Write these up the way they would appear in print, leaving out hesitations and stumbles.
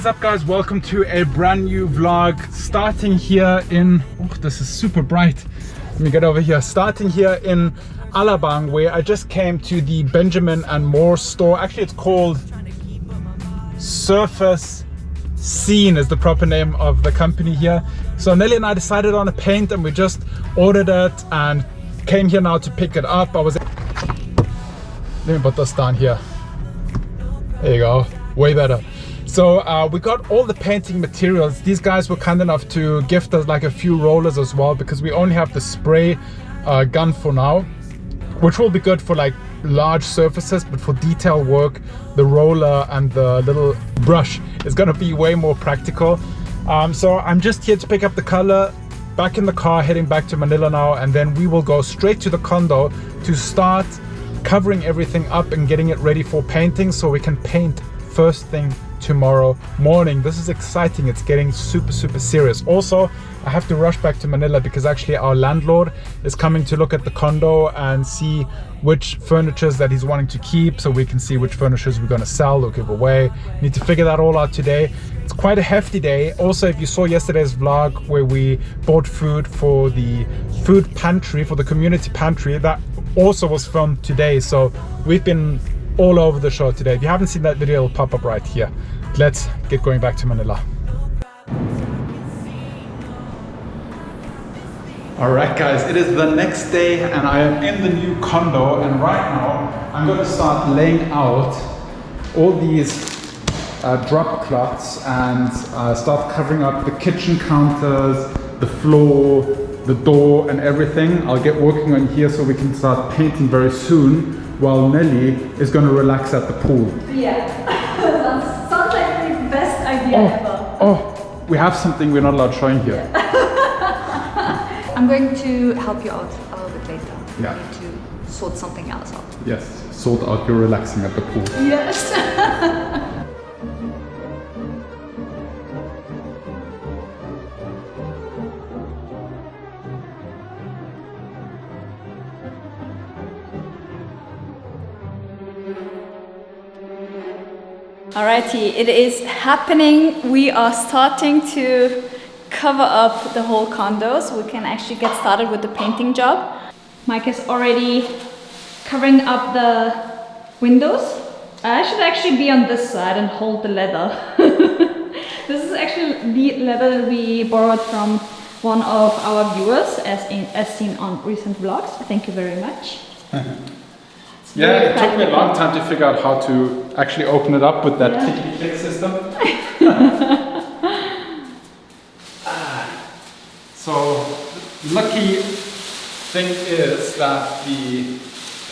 What is up, guys? Welcome to a brand new vlog. Starting here in, oh, this is super bright. Let me get over here. Starting here in Alabang, where I just came to the Benjamin and Moore store. Actually, it's called Surface Scene is the proper name of the company here. So Nelly and I decided on a paint and we just ordered it and came here now to pick it up. Let me put this down here. There you go, way better. So we got all the painting materials. These guys were kind enough to gift us like a few rollers as well, because we only have the spray gun for now, which will be good for like large surfaces, but for detail work, the roller and the little brush is gonna be way more practical. So I'm just here to pick up the color, back in the car, heading back to Manila now, and then we will go straight to the condo to start covering everything up and getting it ready for painting, so we can paint first thing tomorrow morning. This is exciting. It's getting super serious. Also, I have to rush back to Manila because actually our landlord is coming to look at the condo and see which furnitures that he's wanting to keep, so we can see which furnitures we're going to sell or give away. Need to figure that all out today. It's quite a hefty day. Also, if you saw yesterday's vlog where we bought food for the food pantry, for the community pantry, that also was filmed today. So we've been all over the show today. If you haven't seen that video, it'll pop up right here. Let's get going back to Manila. Alright guys, it is the next day and I am in the new condo, and right now I'm going to start laying out all these drop cloths and start covering up the kitchen counters, the floor, the door and everything. I'll get working on here so we can start painting very soon, while Nelly is going to relax at the pool. Yeah, sounds like the best idea ever. Oh, we have something we're not allowed showing here. Yeah. I'm going to help you out a little bit later. Yeah. I need to sort something else out. Yes, sort out your relaxing at the pool. Yes. Alrighty, it is happening. We are starting to cover up the whole condo so we can actually get started with the painting job. Mike is already covering up the windows. I should actually be on this side and hold the leather. This is actually the leather we borrowed from one of our viewers, as seen on recent vlogs. Thank you very much. Yeah, it took me a long time to figure out how to actually open it up with that click system. So, lucky thing is that the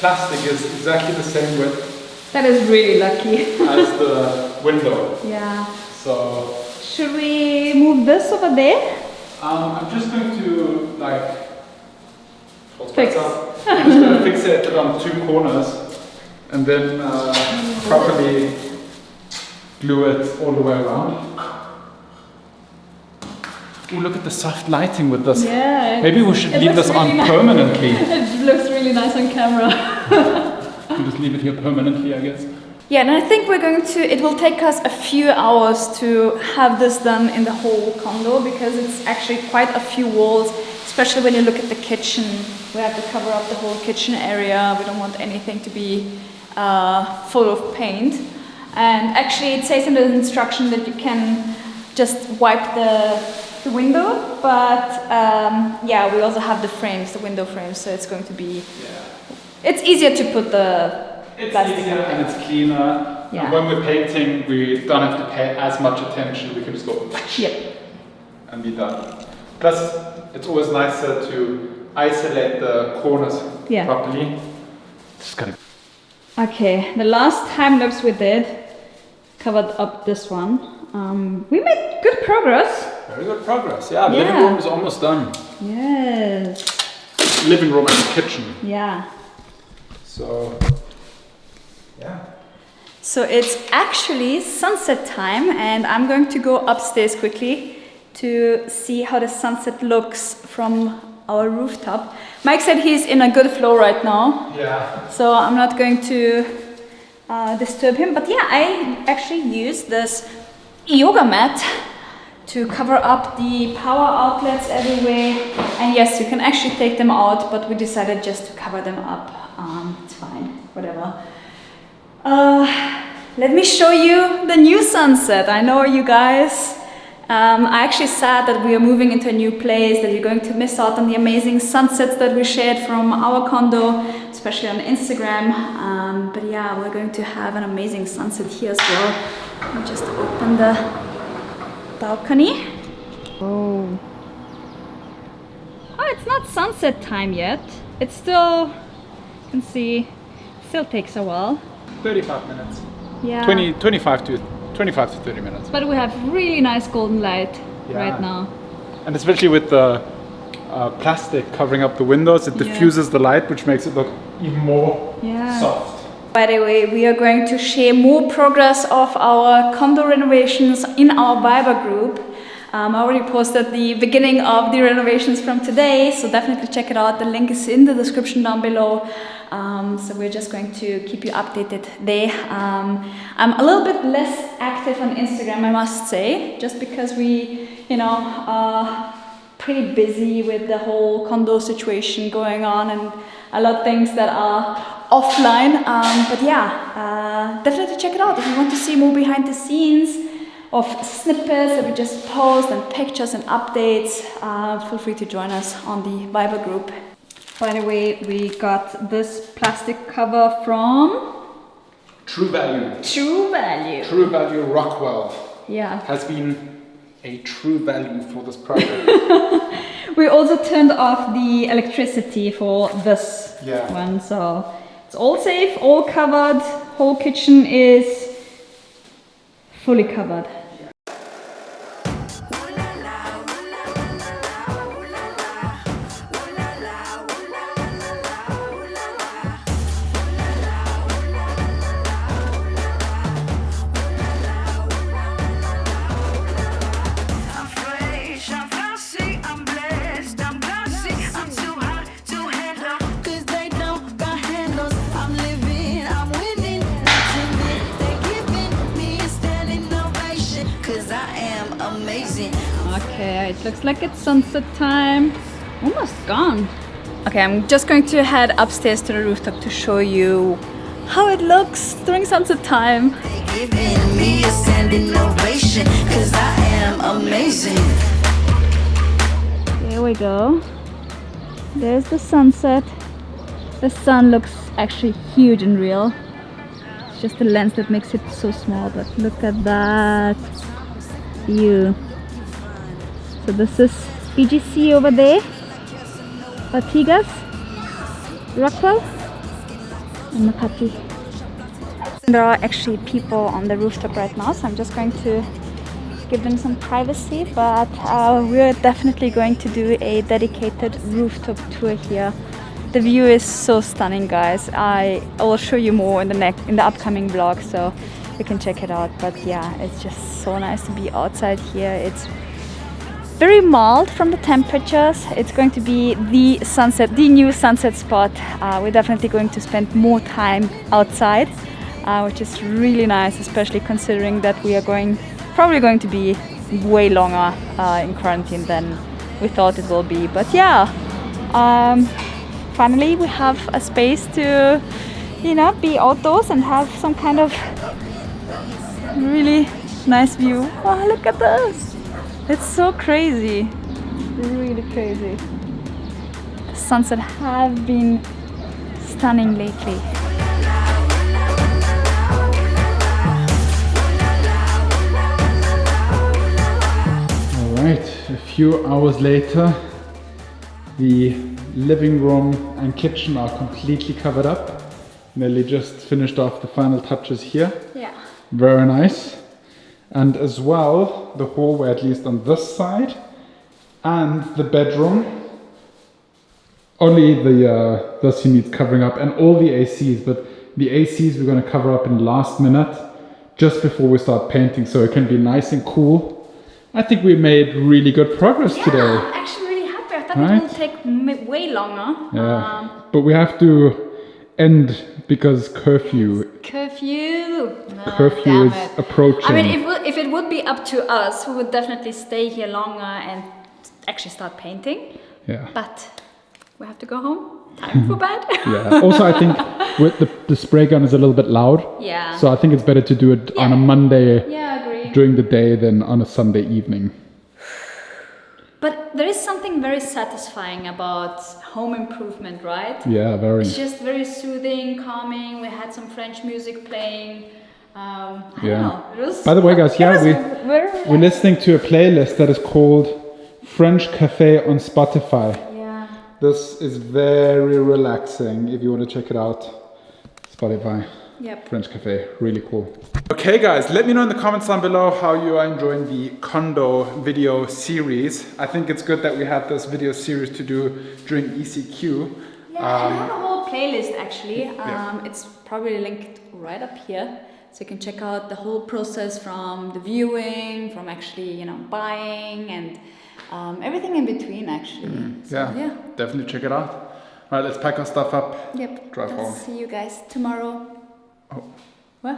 plastic is exactly the same width. That is really lucky. As the window. Yeah. So, should we move this over there? I'm just going to Fix. I'm just going to fixate it on two corners and then properly glue it all the way around. Oh, look at the soft lighting with this. Yeah. Maybe we should leave this on permanently. It looks really nice on camera. We'll just leave it here permanently, I guess. Yeah, and I think it will take us a few hours to have this done in the whole condo, because it's actually quite a few walls, especially when you look at the kitchen. We have to cover up the whole kitchen area. We don't want anything to be full of paint. And actually it says in the instruction that you can just wipe the window, but yeah, we also have the frames, the window frames, so it's going to be, it's easier to put the plastic easier and it's cleaner. Yeah. And when we're painting, we don't have to pay as much attention. We can just go and be done. Plus, it's always nicer to isolate the corners properly. Just gotta. Okay, the last time lapse we did covered up this one. We made good progress. Very good progress. Yeah, living room is almost done. Yes. Living room and kitchen. Yeah. So, yeah. So it's actually sunset time, and I'm going to go upstairs quickly to see how the sunset looks from our rooftop. Mike said he's in a good flow right now. Yeah. So I'm not going to disturb him. But yeah, I actually use this yoga mat to cover up the power outlets everywhere. And yes, you can actually take them out, but we decided just to cover them up. It's fine, whatever. Let me show you the new sunset. I know you guys, I actually said that we are moving into a new place, that you're going to miss out on the amazing sunsets that we shared from our condo, especially on Instagram. But yeah, we're going to have an amazing sunset here as well. Let me just open the balcony. Oh, it's not sunset time yet. It's still, you can see, still takes a while. 35 minutes. Yeah. 25 to 30 minutes. But we have really nice golden light right now. And especially with the plastic covering up the windows, it diffuses the light, which makes it look even more soft. By the way, we are going to share more progress of our condo renovations in our Viber group. I already posted the beginning of the renovations from today, so definitely check it out. The link is in the description down below. So we're just going to keep you updated there. I'm a little bit less active on Instagram, I must say, just because we, are pretty busy with the whole condo situation going on and a lot of things that are offline. But yeah, definitely check it out if you want to see more behind the scenes of snippets that we just post and pictures and updates. Feel free to join us on the Viber group. By the way, we got this plastic cover from True Value. True Value. True Value Rockwell. Yeah. Has been a true value for this project. We also turned off the electricity for this one, so it's all safe, all covered. Whole kitchen is fully covered. Okay, it looks like it's sunset time. Almost gone. Okay, I'm just going to head upstairs to the rooftop to show you how it looks during sunset time. Giving me a standing ovation, 'cause I am amazing. There we go. There's the sunset. The sun looks actually huge and real. It's just the lens that makes it so small, but look at that view. So this is BGC over there, Ortigas, Rockwell, and Makati. There are actually people on the rooftop right now, so I'm just going to give them some privacy, but we're definitely going to do a dedicated rooftop tour here. The view is so stunning, guys. I will show you more in the upcoming vlog, so you can check it out. But yeah, it's just so nice to be outside here. It's very mild from the temperatures. It's going to be the new sunset spot. We're definitely going to spend more time outside, which is really nice, especially considering that we are probably going to be way longer in quarantine than we thought it will be. But yeah, finally we have a space to, be outdoors and have some kind of really nice view. Oh, look at this. It's so crazy, really crazy. The sunset have been stunning lately. All right, a few hours later, the living room and kitchen are completely covered up. Nelly just finished off the final touches here. Yeah. Very nice. And as well, the hallway, at least on this side, and the bedroom. Only this needs covering up, and all the ACs, but the ACs we're going to cover up in the last minute, just before we start painting, so it can be nice and cool. I think we made really good progress today. I'm actually really happy. I thought it would take way longer. Yeah, but we have to end because curfew. Curfew. curfew. Curfew Damn is it. approaching. I mean, if it would be up to us, we would definitely stay here longer and actually start painting. Yeah. But we have to go home. Time for bed. Yeah. Also, I think with the spray gun is a little bit loud. Yeah. So I think it's better to do it on a Monday Yeah, I agree. during the day than on a Sunday evening. But there is something very satisfying about home improvement, right? Yeah, very. It's just very soothing, calming. We had some French music playing. I don't know. It was, By the way, guys, we're listening to a playlist that is called French Cafe on Spotify. Yeah. This is very relaxing if you want to check it out. Spotify. Yep. French Cafe, really cool. Okay guys, let me know in the comments down below how you are enjoying the Condo video series. I think it's good that we had this video series to do during ECQ. Yeah, I have a whole playlist actually. It's probably linked right up here. So you can check out the whole process from the viewing, from actually, you know, buying and everything in between actually. So, yeah, definitely check it out. All right, let's pack our stuff up. Yep. Drive home. See you guys tomorrow. Oh. What?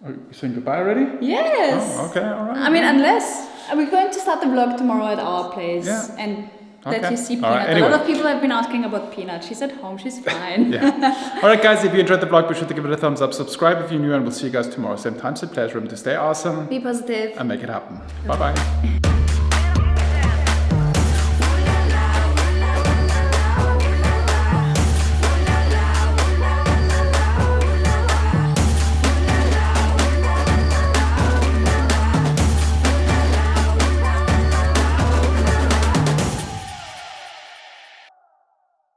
Are you saying goodbye already? Yes. Oh, okay, all right. I mean, unless we're going to start the vlog tomorrow at our place and let you see Peanut. Right, anyway. A lot of people have been asking about Peanut. She's at home. She's fine. All right, guys, if you enjoyed the vlog, be sure to give it a thumbs up. Subscribe if you're new, and we'll see you guys tomorrow. Same time, same place. Remember to stay awesome. Be positive. And make it happen. Bye-bye.